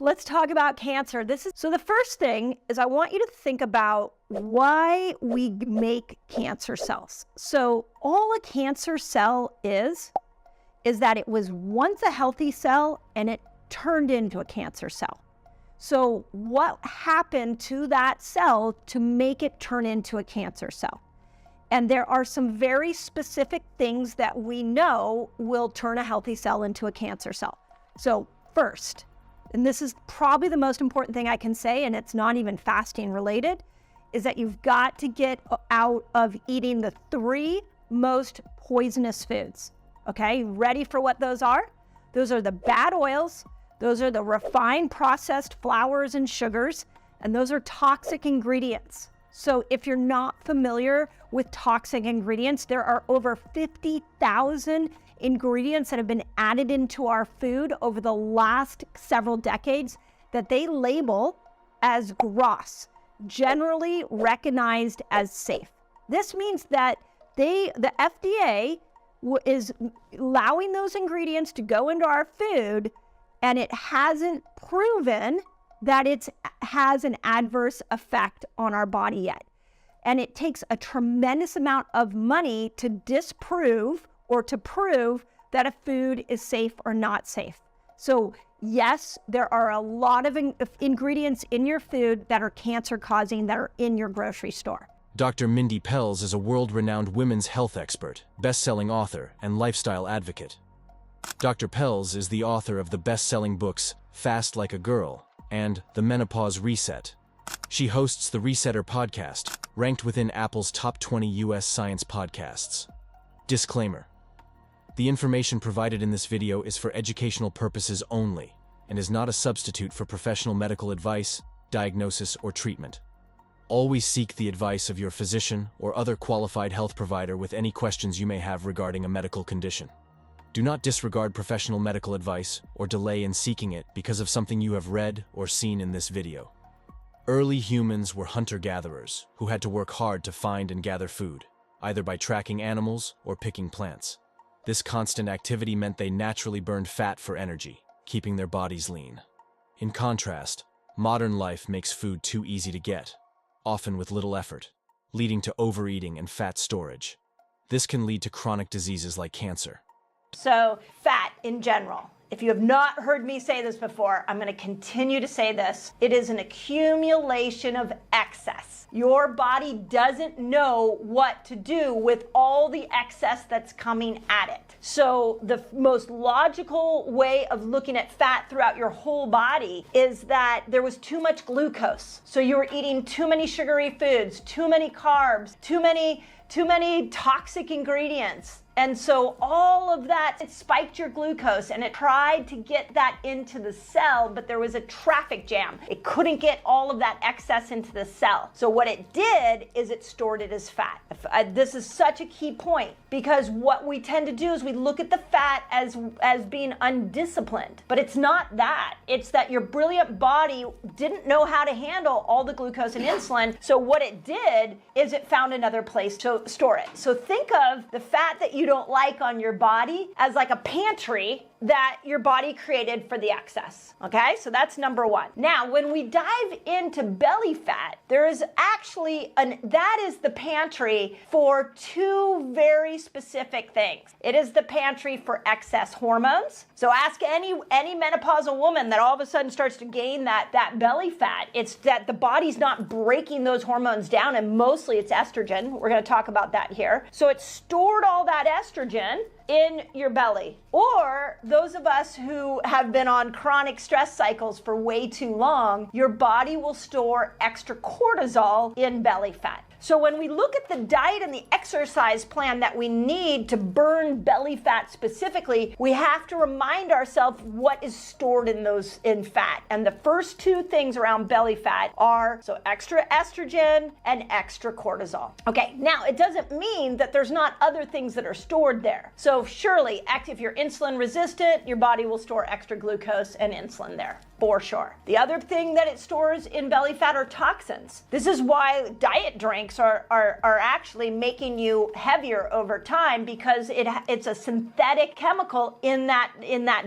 let's talk about cancer. So the first thing is I want you to think about why we make cancer cells. So all a cancer cell is that it was once a healthy cell and it turned into a cancer cell. So what happened to that cell to make it turn into a cancer cell? And there are some very specific things that we know will turn a healthy cell into a cancer cell. So first, and this is probably the most important thing I can say, and it's not even fasting related, is that you've got to get out of eating the 3 most poisonous foods. Okay, ready for what those are? Those are the bad oils, those are the refined processed flours and sugars, and those are toxic ingredients. So if you're not familiar with toxic ingredients, there are over 50,000 ingredients that have been added into our food over the last several decades that they label as GRAS, generally recognized as safe. This means that the FDA is allowing those ingredients to go into our food, and it hasn't proven that it has an adverse effect on our body yet. And it takes a tremendous amount of money to disprove or to prove that a food is safe or not safe. So yes, there are a lot of ingredients in your food that are cancer causing that are in your grocery store. Dr. Mindy Pelz is a world-renowned women's health expert, best-selling author, and lifestyle advocate. Dr. Pelz is the author of the best-selling books Fast Like a Girl and The Menopause Reset. She hosts the Resetter podcast, ranked within Apple's top 20 U.S. science podcasts. Disclaimer: the information provided in this video is for educational purposes only and is not a substitute for professional medical advice, diagnosis, or treatment. Always seek the advice of your physician or other qualified health provider with any questions you may have regarding a medical condition. Do not disregard professional medical advice or delay in seeking it because of something you have read or seen in this video. Early humans were hunter-gatherers who had to work hard to find and gather food, either by tracking animals or picking plants. This constant activity meant they naturally burned fat for energy, keeping their bodies lean. In contrast, modern life makes food too easy to get, often with little effort, leading to overeating and fat storage. This can lead to chronic diseases like cancer. So fat in general. If you have not heard me say this before, I'm going to continue to say this. It is an accumulation of excess. Your body doesn't know what to do with all the excess that's coming at it. So the most logical way of looking at fat throughout your whole body is that there was too much glucose. So you were eating too many sugary foods, too many carbs, too many toxic ingredients. And so all of that, it spiked your glucose and it tried to get that into the cell, but there was a traffic jam. It couldn't get all of that excess into the cell. So what it did is it stored it as fat. This is such a key point because what we tend to do is we look at the fat as being undisciplined, but it's not that. It's that your brilliant body didn't know how to handle all the glucose and insulin. So what it did is it found another place to store it. So think of the fat that you don't like on your body as like a pantry that your body created for the excess. Okay, so that's number one. Now, when we dive into belly fat, there is actually that is the pantry for 2 very specific things. It is the pantry for excess hormones. So ask any menopausal woman that all of a sudden starts to gain that belly fat. It's that the body's not breaking those hormones down, and mostly it's estrogen. We're going to talk about that here. So it stored all that estrogen in your belly. Or those of us who have been on chronic stress cycles for way too long, your body will store extra cortisol in belly fat. So when we look at the diet and the exercise plan that we need to burn belly fat specifically, we have to remind ourselves what is stored in fat. And the first 2 things around belly fat are extra estrogen and extra cortisol. Okay, now it doesn't mean that there's not other things that are stored there. So surely, if you're insulin resistant, your body will store extra glucose and insulin there. for sure. The other thing that it stores in belly fat are toxins. This is why diet drinks are actually making you heavier over time, because it's a synthetic chemical in that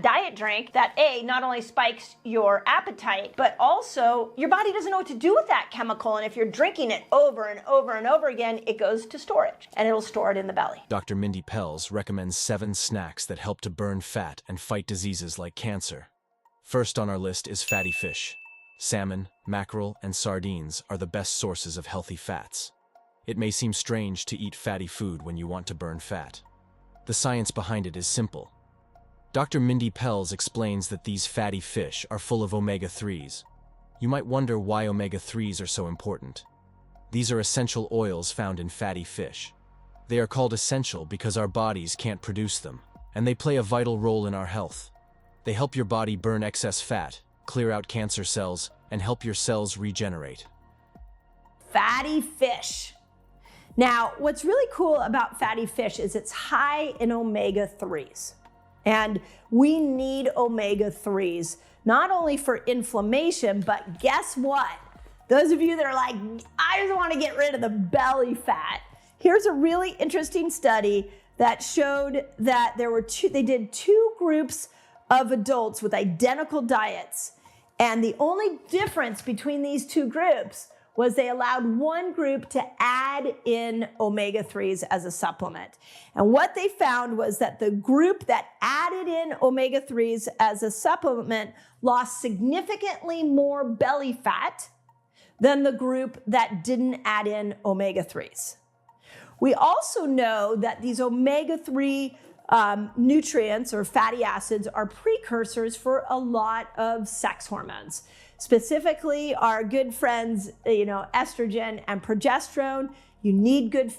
diet drink that not only spikes your appetite, but also your body doesn't know what to do with that chemical. And if you're drinking it over and over and over again, it goes to storage and it'll store it in the belly. Dr. Mindy Pelz recommends 7 snacks that help to burn fat and fight diseases like cancer. First on our list is fatty fish. Salmon, mackerel, and sardines are the best sources of healthy fats. It may seem strange to eat fatty food when you want to burn fat. The science behind it is simple. Dr. Mindy Pelz explains that these fatty fish are full of omega-3s. You might wonder why omega-3s are so important. These are essential oils found in fatty fish. They are called essential because our bodies can't produce them, and they play a vital role in our health. They help your body burn excess fat, clear out cancer cells, and help your cells regenerate. Fatty fish. Now, what's really cool about fatty fish is it's high in omega-3s. And we need omega-3s, not only for inflammation, but guess what? Those of you that are like, I just want to get rid of the belly fat. Here's a really interesting study that showed that they did 2 groups of adults with identical diets. And the only difference between these 2 groups was they allowed one group to add in omega-3s as a supplement. And what they found was that the group that added in omega-3s as a supplement lost significantly more belly fat than the group that didn't add in omega-3s. We also know that these omega-3 nutrients or fatty acids are precursors for a lot of sex hormones, specifically our good friends, estrogen and progesterone. You need good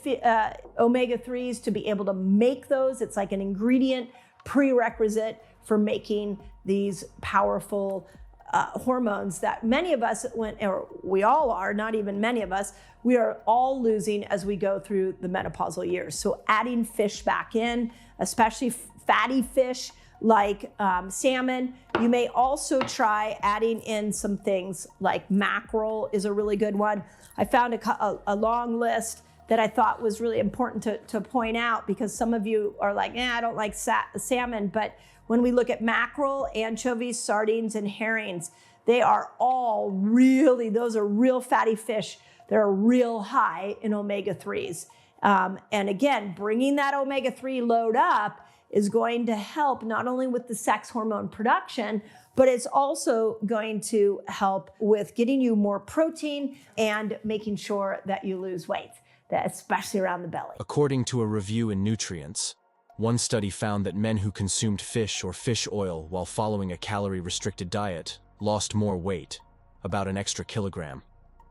omega-3s to be able to make those. It's like an ingredient prerequisite for making these powerful hormones that many of us, or we all are, not even many of us, we are all losing as we go through the menopausal years. So adding fish back in, especially fatty fish like salmon. You may also try adding in some things like mackerel is a really good one. I found a long list that I thought was really important to point out, because some of you are like, I don't like salmon, but when we look at mackerel, anchovies, sardines, and herrings, they are all those are real fatty fish. They're real high in omega-3s. And again, bringing that omega-3 load up is going to help not only with the sex hormone production, but it's also going to help with getting you more protein and making sure that you lose weight, especially around the belly. According to a review in Nutrients, one study found that men who consumed fish or fish oil while following a calorie-restricted diet lost more weight, about an extra kilogram,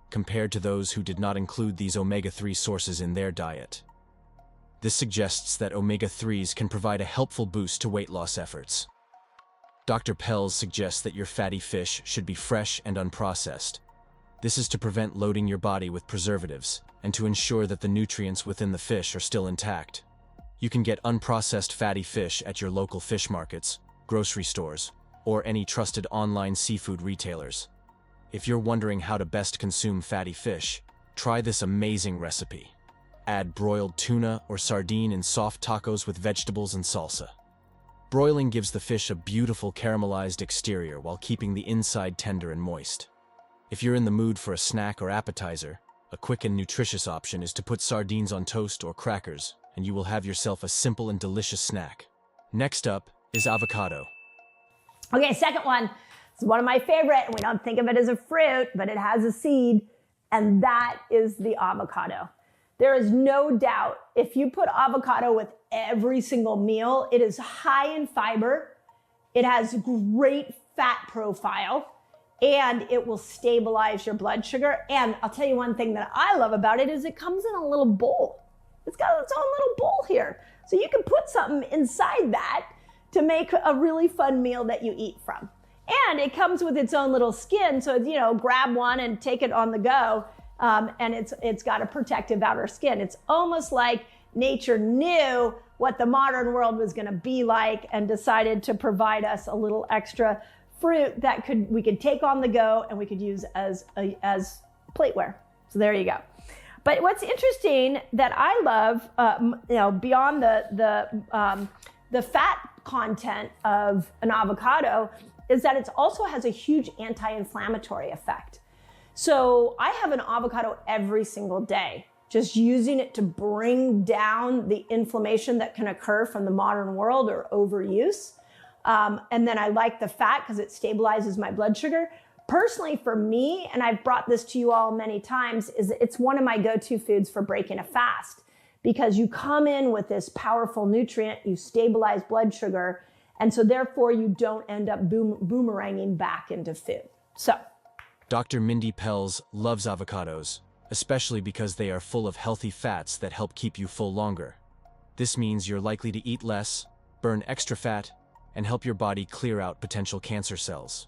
compared to those who did not include these omega-3 sources in their diet. This suggests that omega-3s can provide a helpful boost to weight loss efforts. Dr. Pelz suggests that your fatty fish should be fresh and unprocessed. This is to prevent loading your body with preservatives and to ensure that the nutrients within the fish are still intact. You can get unprocessed fatty fish at your local fish markets, grocery stores, or any trusted online seafood retailers. If you're wondering how to best consume fatty fish, try this amazing recipe. Add broiled tuna or sardine in soft tacos with vegetables and salsa. Broiling gives the fish a beautiful caramelized exterior while keeping the inside tender and moist. If you're in the mood for a snack or appetizer, a quick and nutritious option is to put sardines on toast or crackers, and you will have yourself a simple and delicious snack. Next up is avocado. Okay, second one. It's one of my favorite. We don't think of it as a fruit, but it has a seed, and that is the avocado. There is no doubt if you put avocado with every single meal, it is high in fiber, it has great fat profile, and it will stabilize your blood sugar. And I'll tell you one thing that I love about it is it comes in a little bowl. It's got its own little bowl here. So you can put something inside that to make a really fun meal that you eat from. And it comes with its own little skin, so grab one and take it on the go. And it's got a protective outer skin. It's almost like nature knew what the modern world was going to be like and decided to provide us a little extra fruit that we could take on the go and we could use as plateware. So there you go. But what's interesting that I love, beyond the fat content of an avocado, is that it also has a huge anti-inflammatory effect. So I have an avocado every single day, just using it to bring down the inflammation that can occur from the modern world or overuse. And then I like the fat because it stabilizes my blood sugar. Personally, for me, and I've brought this to you all many times, is it's one of my go-to foods for breaking a fast, because you come in with this powerful nutrient, you stabilize blood sugar, and so therefore you don't end up boomeranging back into food. So, Dr. Mindy Pelz loves avocados, especially because they are full of healthy fats that help keep you full longer. This means you're likely to eat less, burn extra fat, and help your body clear out potential cancer cells.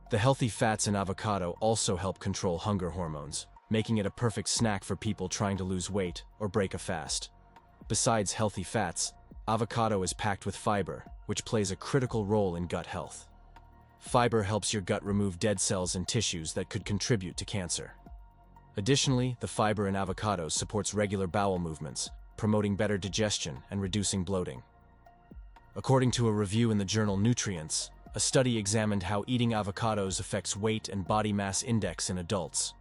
The healthy fats in avocado also help control hunger hormones, making it a perfect snack for people trying to lose weight or break a fast. Besides healthy fats, avocado is packed with fiber, which plays a critical role in gut health. Fiber helps your gut remove dead cells and tissues that could contribute to cancer. Additionally, the fiber in avocados supports regular bowel movements, promoting better digestion and reducing bloating. According to a review in the journal Nutrients, a study examined how eating avocados affects weight and body mass index in adults.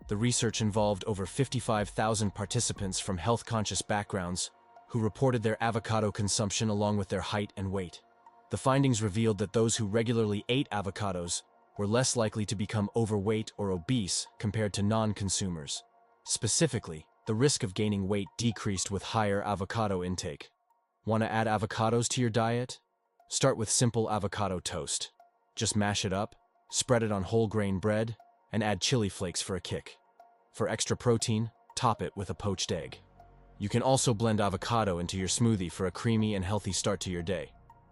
The research involved over 55,000 participants from health-conscious backgrounds who reported their avocado consumption along with their height and weight. The findings revealed that those who regularly ate avocados were less likely to become overweight or obese compared to non-consumers. Specifically, the risk of gaining weight decreased with higher avocado intake. Want to add avocados to your diet? Start with simple avocado toast. Just mash it up, spread it on whole grain bread, and add chili flakes for a kick. For extra protein, top it with a poached egg. You can also blend avocado into your smoothie for a creamy and healthy start to your day,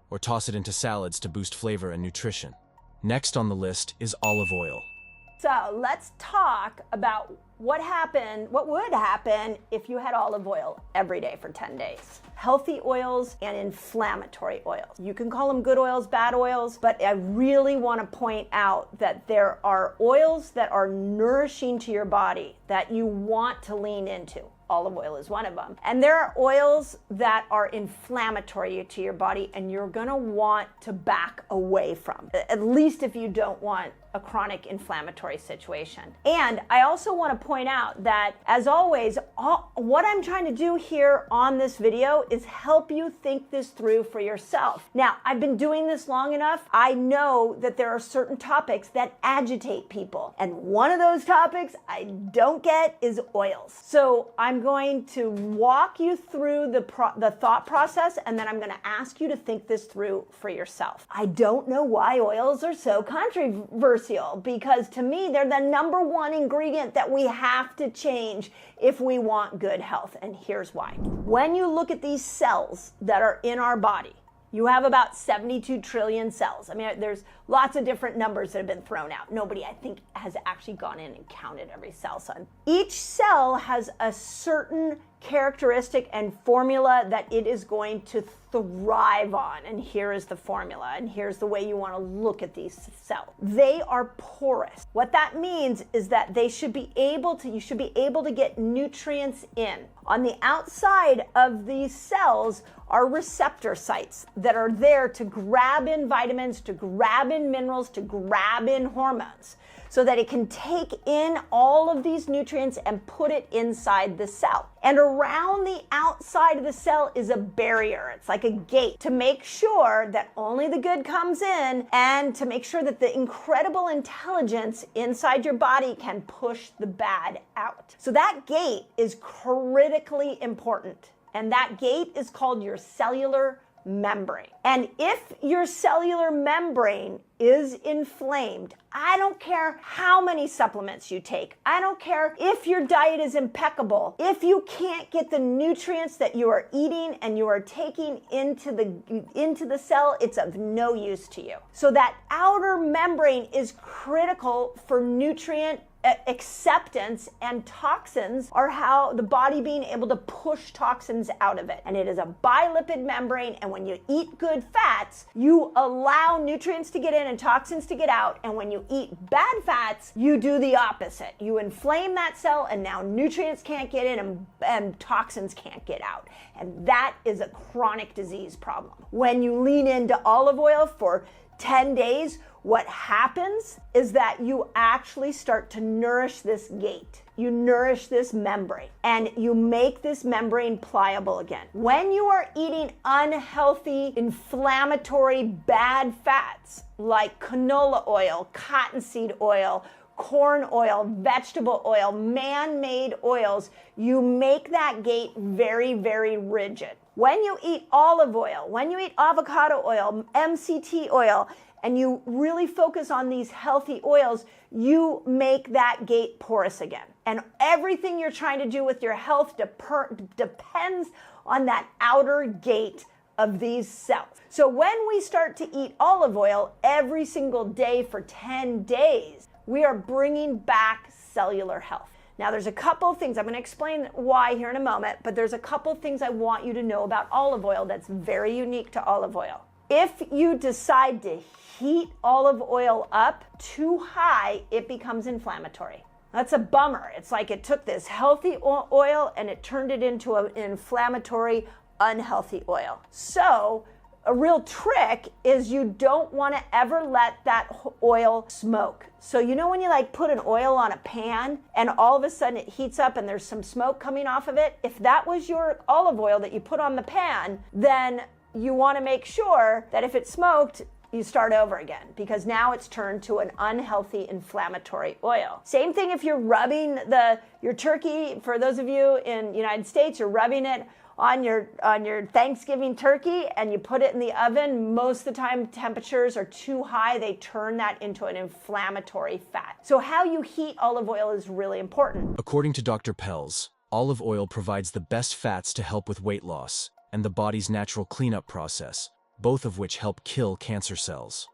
or toss it into salads to boost flavor and nutrition. Next on the list is olive oil. So let's talk about what would happen if you had olive oil every day for 10 days. Healthy oils and inflammatory oils. You can call them good oils, bad oils, but I really want to point out that there are oils that are nourishing to your body that you want to lean into. Olive oil is one of them. And there are oils that are inflammatory to your body and you're gonna want to back away from, at least if you don't want a chronic inflammatory situation. And I also want to point out that, as always, what I'm trying to do here on this video is help you think this through for yourself. Now, I've been doing this long enough. I know that there are certain topics that agitate people. And one of those topics I don't get is oils. So I'm going to walk you through the thought process, and then I'm going to ask you to think this through for yourself. I don't know why oils are so controversial, because to me, they're the number one ingredient that we have to change if we want good health. And here's why. When you look at these cells that are in our body, you have about 72 trillion cells. I mean, there's lots of different numbers that have been thrown out. Nobody, I think, has actually gone in and counted every cell. So each cell has a certain characteristic and formula that it is going to thrive on. And here is the formula, and here's the way you want to look at these cells. They are porous. What that means is that you should be able to get nutrients in. On the outside of these cells are receptor sites that are there to grab in vitamins, to grab in minerals, to grab in hormones, so that it can take in all of these nutrients and put it inside the cell. And around the outside of the cell is a barrier. It's like a gate to make sure that only the good comes in, and to make sure that the incredible intelligence inside your body can push the bad out. So that gate is critically important. And that gate is called your cellular membrane. And if your cellular membrane is inflamed, I don't care how many supplements you take. I don't care if your diet is impeccable. If you can't get the nutrients that you are eating and you are taking into the cell, it's of no use to you. So that outer membrane is critical for nutrient acceptance, and toxins are how the body being able to push toxins out of it. And it is a bilipid membrane, and when you eat good fats, you allow nutrients to get in and toxins to get out, and when you eat bad fats, you do the opposite. You inflame that cell, and now nutrients can't get in and toxins can't get out. And that is a chronic disease problem. When you lean into olive oil for 10 days, what happens is that you actually start to nourish this gate. You nourish this membrane, and you make this membrane pliable again. When you are eating unhealthy, inflammatory, bad fats like canola oil, cottonseed oil, corn oil, vegetable oil, man-made oils, you make that gate very, very rigid. When you eat olive oil, when you eat avocado oil, MCT oil, and you really focus on these healthy oils, you make that gate porous again. And everything you're trying to do with your health depends on that outer gate of these cells. So when we start to eat olive oil every single day for 10 days, we are bringing back cellular health. Now, there's a couple of things, I'm going to explain why here in a moment, but there's a couple of things I want you to know about olive oil that's very unique to olive oil. If you decide to heat olive oil up too high, it becomes inflammatory. That's a bummer. It's like it took this healthy oil and it turned it into an inflammatory, unhealthy oil. So a real trick is you don't want to ever let that oil smoke. So you know when you like put an oil on a pan and all of a sudden it heats up and there's some smoke coming off of it? If that was your olive oil that you put on the pan, then you want to make sure that if it smoked, you start over again, because now it's turned to an unhealthy inflammatory oil. Same thing if you're rubbing your turkey. For those of you in the United States, you're rubbing it on your Thanksgiving turkey and you put it in the oven. Most of the time temperatures are too high. They turn that into an inflammatory fat. So how you heat olive oil is really important. According to Dr. Pelz, olive oil provides the best fats to help with weight loss and the body's natural cleanup process, both of which help kill cancer cells.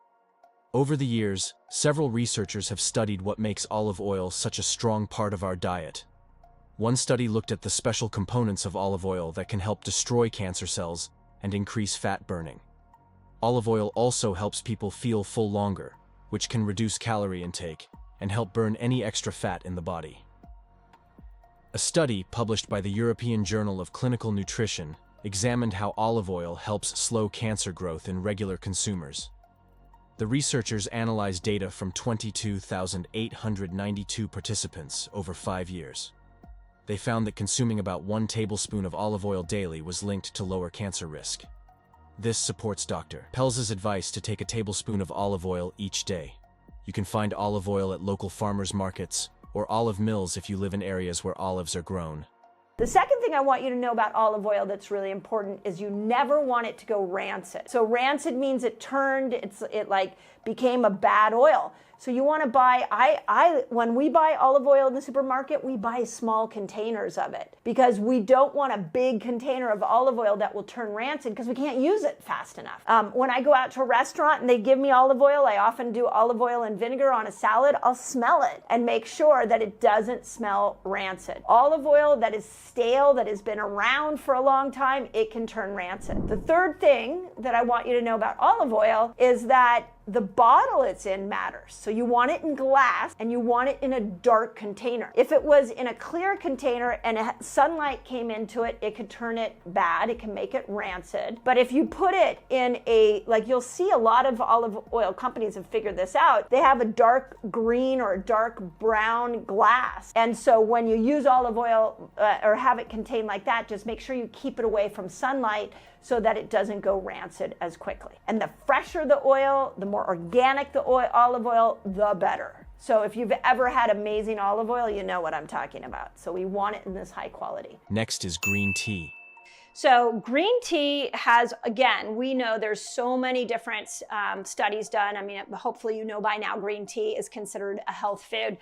Over the years, several researchers have studied what makes olive oil such a strong part of our diet. One study looked at the special components of olive oil that can help destroy cancer cells and increase fat burning. Olive oil also helps people feel full longer, which can reduce calorie intake and help burn any extra fat in the body. A study published by the European Journal of Clinical Nutrition examined how olive oil helps slow cancer growth in regular consumers. The researchers analyzed data from 22,892 participants over 5 years. They found that consuming about 1 tablespoon of olive oil daily was linked to lower cancer risk. This supports Dr. Pelz's advice to take a tablespoon of olive oil each day. You can find olive oil at local farmers markets or olive mills if you live in areas where olives are grown. The second thing I want you to know about olive oil that's really important is you never want it to go rancid. So rancid means it became a bad oil. So you want to buy, when we buy olive oil in the supermarket, we buy small containers of it because we don't want a big container of olive oil that will turn rancid because we can't use it fast enough. When I go out to a restaurant and they give me olive oil, I often do olive oil and vinegar on a salad. I'll smell it and make sure that it doesn't smell rancid. Olive oil that is stale, that has been around for a long time, it can turn rancid. The third thing that I want you to know about olive oil is that the bottle it's in matters. So you want it in glass and you want it in a dark container. If it was in a clear container and sunlight came into it, it could turn it bad. It can make it rancid. But if you put it in you'll see a lot of olive oil companies have figured this out. They have a dark green or a dark brown glass. And so when you use olive oil or have it contained like that, just make sure you keep it away from sunlight so that it doesn't go rancid as quickly. And the fresher the oil, the more organic the olive oil, the better. So if you've ever had amazing olive oil, you know what I'm talking about. So we want it in this high quality. Next is green tea. So green tea has, again, we know there's so many different studies done. I mean, hopefully you know by now green tea is considered a health food.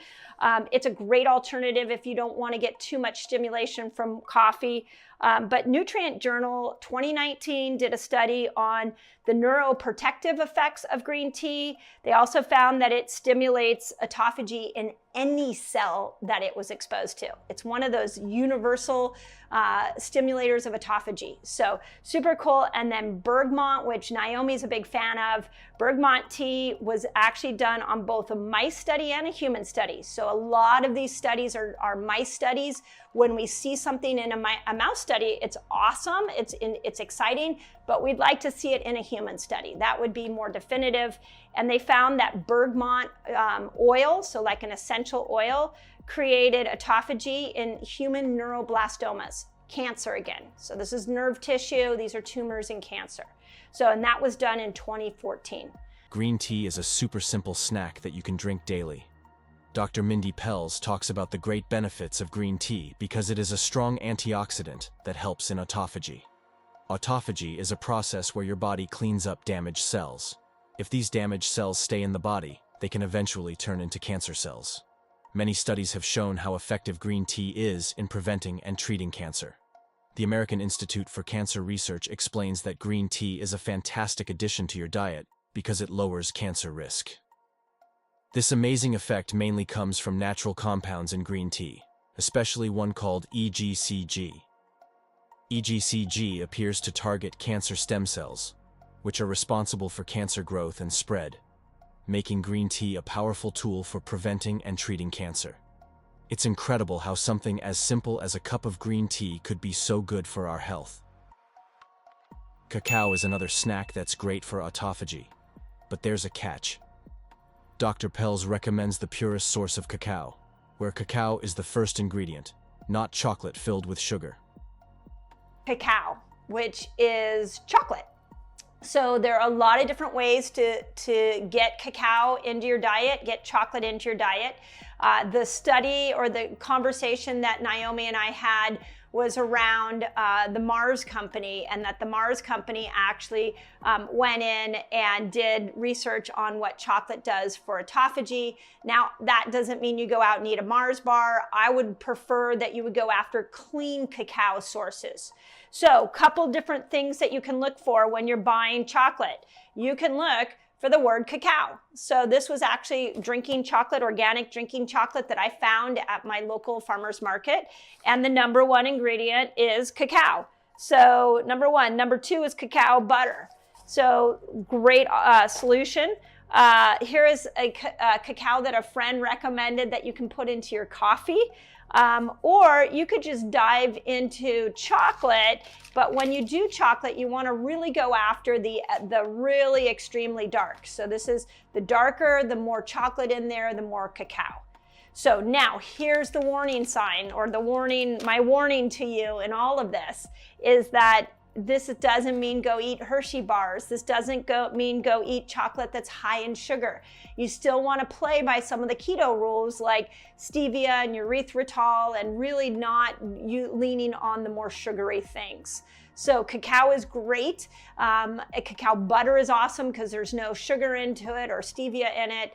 It's a great alternative if you don't want to get too much stimulation from coffee. But Nutrient Journal 2019 did a study on the neuroprotective effects of green tea. They also found that it stimulates autophagy in any cell that it was exposed to. It's one of those universal stimulators of autophagy. So super cool. And then bergamot, which Naomi's a big fan of. Bergamot tea was actually done on both a mice study and a human study. So a lot of these studies are mice studies. When we see something in a mouse study, it's awesome, it's exciting, but we'd like to see it in a human study. That would be more definitive. And they found that bergamot oil, so like an essential oil, created autophagy in human neuroblastomas, cancer again. So this is nerve tissue, these are tumors in cancer. So, and that was done in 2014. Green tea is a super simple snack that you can drink daily. Dr. Mindy Pelz talks about the great benefits of green tea because it is a strong antioxidant that helps in autophagy. Autophagy is a process where your body cleans up damaged cells. If these damaged cells stay in the body, they can eventually turn into cancer cells. Many studies have shown how effective green tea is in preventing and treating cancer. The American Institute for Cancer Research explains that green tea is a fantastic addition to your diet because it lowers cancer risk. This amazing effect mainly comes from natural compounds in green tea, especially one called EGCG. EGCG appears to target cancer stem cells, which are responsible for cancer growth and spread, making green tea a powerful tool for preventing and treating cancer. It's incredible how something as simple as a cup of green tea could be so good for our health. Cacao is another snack that's great for autophagy, but there's a catch. Dr. Pelz recommends the purest source of cacao, where cacao is the first ingredient, not chocolate filled with sugar. Cacao, which is chocolate. So there are a lot of different ways to get cacao into your diet, get chocolate into your diet. The study or the conversation that Naomi and I had was around the Mars company, and that the Mars company actually went in and did research on what chocolate does for autophagy. Now, that doesn't mean you go out and eat a Mars bar. I would prefer that you would go after clean cacao sources. So a couple different things that you can look for when you're buying chocolate. You can look for the word cacao. So this was actually drinking chocolate, organic drinking chocolate that I found at my local farmer's market. And the number one ingredient is cacao. So number one. Number two is cacao butter. So great solution. Here is a cacao that a friend recommended that you can put into your coffee. Or you could just dive into chocolate, but when you do chocolate, you want to really go after the really extremely dark. So this is the darker, the more chocolate in there, the more cacao. So now here's the warning sign, or my warning to you in all of this is that this doesn't mean go eat Hershey bars. This doesn't mean go eat chocolate that's high in sugar. You still want to play by some of the keto rules like stevia and erythritol, and really not you leaning on the more sugary things. So cacao is great. Cacao butter is awesome because there's no sugar into it or stevia in it.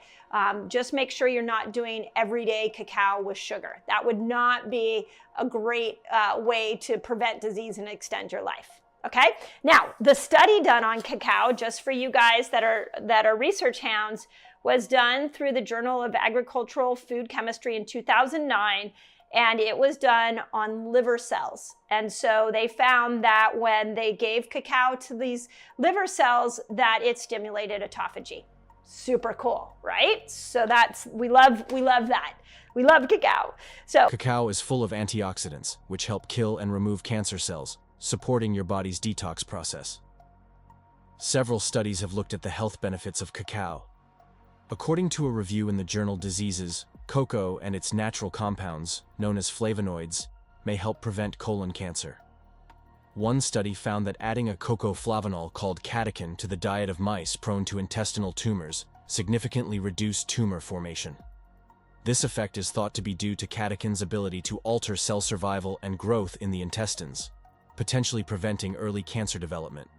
Just make sure you're not doing everyday cacao with sugar. That would not be a great way to prevent disease and extend your life. Okay, now the study done on cacao, just for you guys that are research hounds, was done through the Journal of Agricultural Food Chemistry in 2009, and it was done on liver cells. And so they found that when they gave cacao to these liver cells, that it stimulated autophagy. Super cool, right? So we love that. We love cacao. So Cacao is full of antioxidants, which help kill and remove cancer cells, supporting your body's detox process. Several studies have looked at the health benefits of cacao. According to a review in the journal Diseases, cocoa and its natural compounds, known as flavonoids, may help prevent colon cancer. One study found that adding a cocoa flavanol called catechin to the diet of mice prone to intestinal tumors significantly reduced tumor formation. This effect is thought to be due to catechin's ability to alter cell survival and growth in the intestines, potentially preventing early cancer development.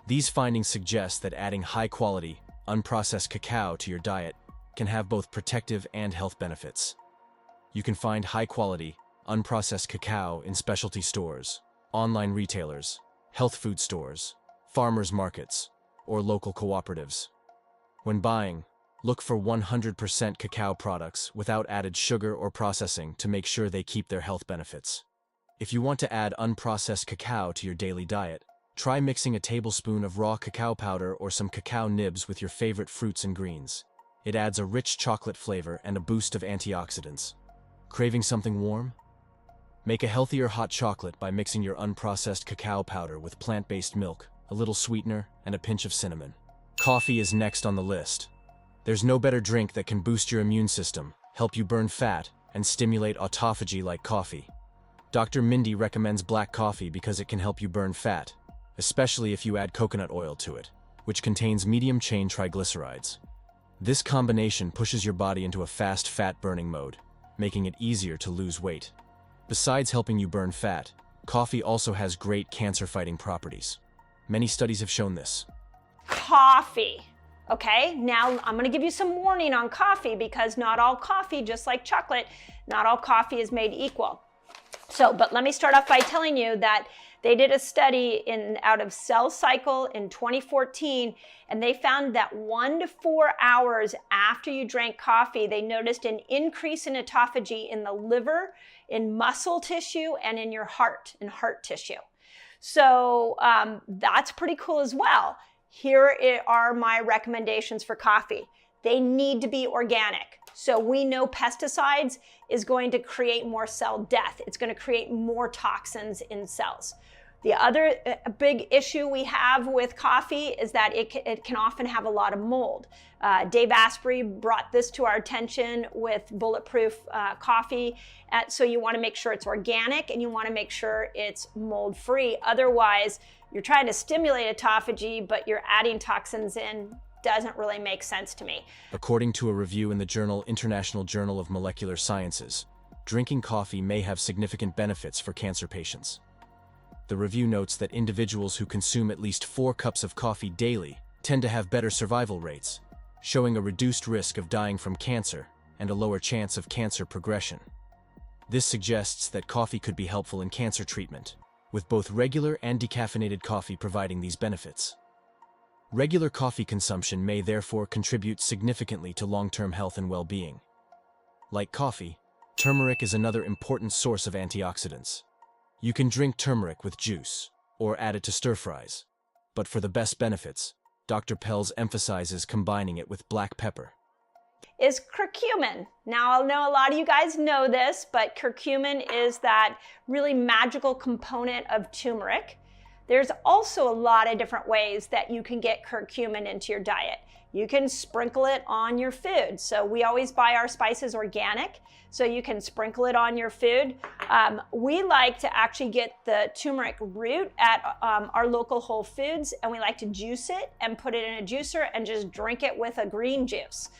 These findings suggest that adding high-quality, unprocessed cacao to your diet can have both protective and health benefits. You can find high-quality, unprocessed cacao in specialty stores, online retailers, health food stores, farmers markets, or local cooperatives. When buying, look for 100% cacao products without added sugar or processing to make sure they keep their health benefits. If you want to add unprocessed cacao to your daily diet, try mixing a tablespoon of raw cacao powder or some cacao nibs with your favorite fruits and greens. It adds a rich chocolate flavor and a boost of antioxidants. Craving something warm? Make a healthier hot chocolate by mixing your unprocessed cacao powder with plant-based milk, a little sweetener, and a pinch of cinnamon. Coffee is next on the list. There's no better drink that can boost your immune system, help you burn fat, and stimulate autophagy like coffee. Dr. Mindy recommends black coffee because it can help you burn fat, especially if you add coconut oil to it, which contains medium-chain triglycerides. This combination pushes your body into a fast fat-burning mode, making it easier to lose weight. Besides helping you burn fat, coffee also has great cancer-fighting properties. Many studies have shown this. Coffee. Okay, now I'm going to give you some warning on coffee because not all coffee, just like chocolate, not all coffee is made equal. But let me start off by telling you that they did a study out of Cell Cycle in 2014, and they found that 1 to 4 hours after you drank coffee, they noticed an increase in autophagy in the liver, in muscle tissue, and in your heart, tissue. So that's pretty cool as well. Here are my recommendations for coffee. They need to be organic. So we know pesticides is going to create more cell death. It's going to create more toxins in cells. The other big issue we have with coffee is that it can often have a lot of mold. Dave Asprey brought this to our attention with bulletproof coffee. So you want to make sure it's organic and you want to make sure it's mold-free. Otherwise, you're trying to stimulate autophagy, but you're adding toxins in. Doesn't really make sense to me. According to a review in the journal International Journal of Molecular Sciences, drinking coffee may have significant benefits for cancer patients. The review notes that individuals who consume at least 4 cups of coffee daily tend to have better survival rates, showing a reduced risk of dying from cancer and a lower chance of cancer progression. This suggests that coffee could be helpful in cancer treatment, with both regular and decaffeinated coffee providing these benefits. Regular coffee consumption may therefore contribute significantly to long-term health and well-being. Like coffee, turmeric is another important source of antioxidants. You can drink turmeric with juice, or add it to stir-fries. But for the best benefits, Dr. Pelz emphasizes combining it with black pepper. Is curcumin. Now, I know a lot of you guys know this, but curcumin is that really magical component of turmeric. There's also a lot of different ways that you can get curcumin into your diet. You can sprinkle it on your food. So we always buy our spices organic, so you can sprinkle it on your food. We like to actually get the turmeric root at our local Whole Foods, and we like to juice it and put it in a juicer and just drink it with a green juice.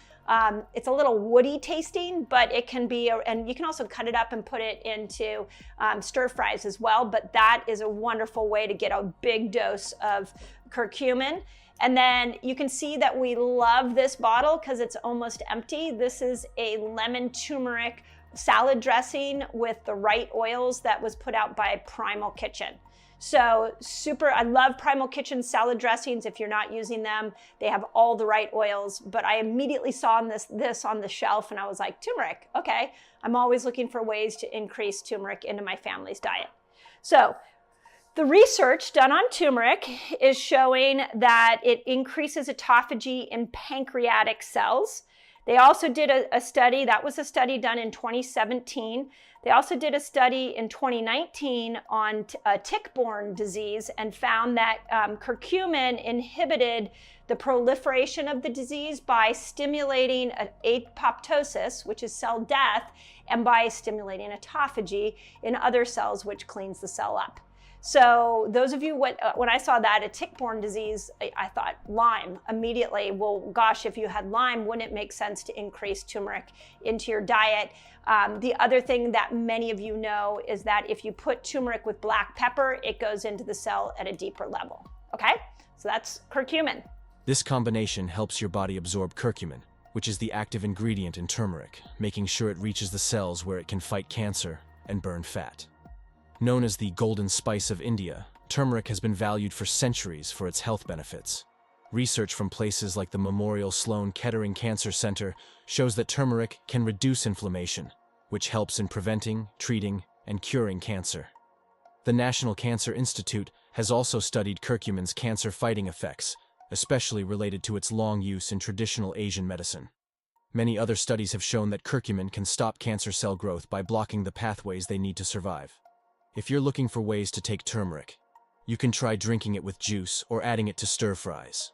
It's a little woody tasting, but it can be, and you can also cut it up and put it into stir fries as well, but that is a wonderful way to get a big dose of curcumin. And then you can see that we love this bottle because it's almost empty. This is a lemon turmeric salad dressing with the right oils that was put out by Primal Kitchen. So I love Primal Kitchen salad dressings. If you're not using them, they have all the right oils. But I immediately saw this on the shelf and I was like, turmeric, okay. I'm always looking for ways to increase turmeric into my family's diet. So the research done on turmeric is showing that it increases autophagy in pancreatic cells. They also did a study, that was a study done in 2017. They also did a study in 2019 on tick-borne disease and found that curcumin inhibited the proliferation of the disease by stimulating apoptosis, which is cell death, and by stimulating autophagy in other cells, which cleans the cell up. So those of you, when I saw that, a tick-borne disease, I thought Lyme immediately. Well, gosh, if you had Lyme, wouldn't it make sense to increase turmeric into your diet? The other thing that many of you know is that if you put turmeric with black pepper, it goes into the cell at a deeper level, okay? So that's curcumin. This combination helps your body absorb curcumin, which is the active ingredient in turmeric, making sure it reaches the cells where it can fight cancer and burn fat. Known as the golden spice of India, turmeric has been valued for centuries for its health benefits. Research from places like the Memorial Sloan Kettering Cancer Center shows that turmeric can reduce inflammation, which helps in preventing, treating, and curing cancer. The National Cancer Institute has also studied curcumin's cancer-fighting effects, especially related to its long use in traditional Asian medicine. Many other studies have shown that curcumin can stop cancer cell growth by blocking the pathways they need to survive. If you're looking for ways to take turmeric, you can try drinking it with juice or adding it to stir-fries.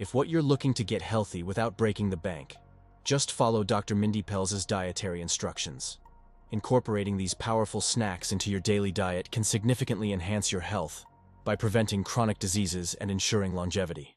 If what you're looking to get healthy without breaking the bank, just follow Dr. Mindy Pelz's dietary instructions. Incorporating these powerful snacks into your daily diet can significantly enhance your health by preventing chronic diseases and ensuring longevity.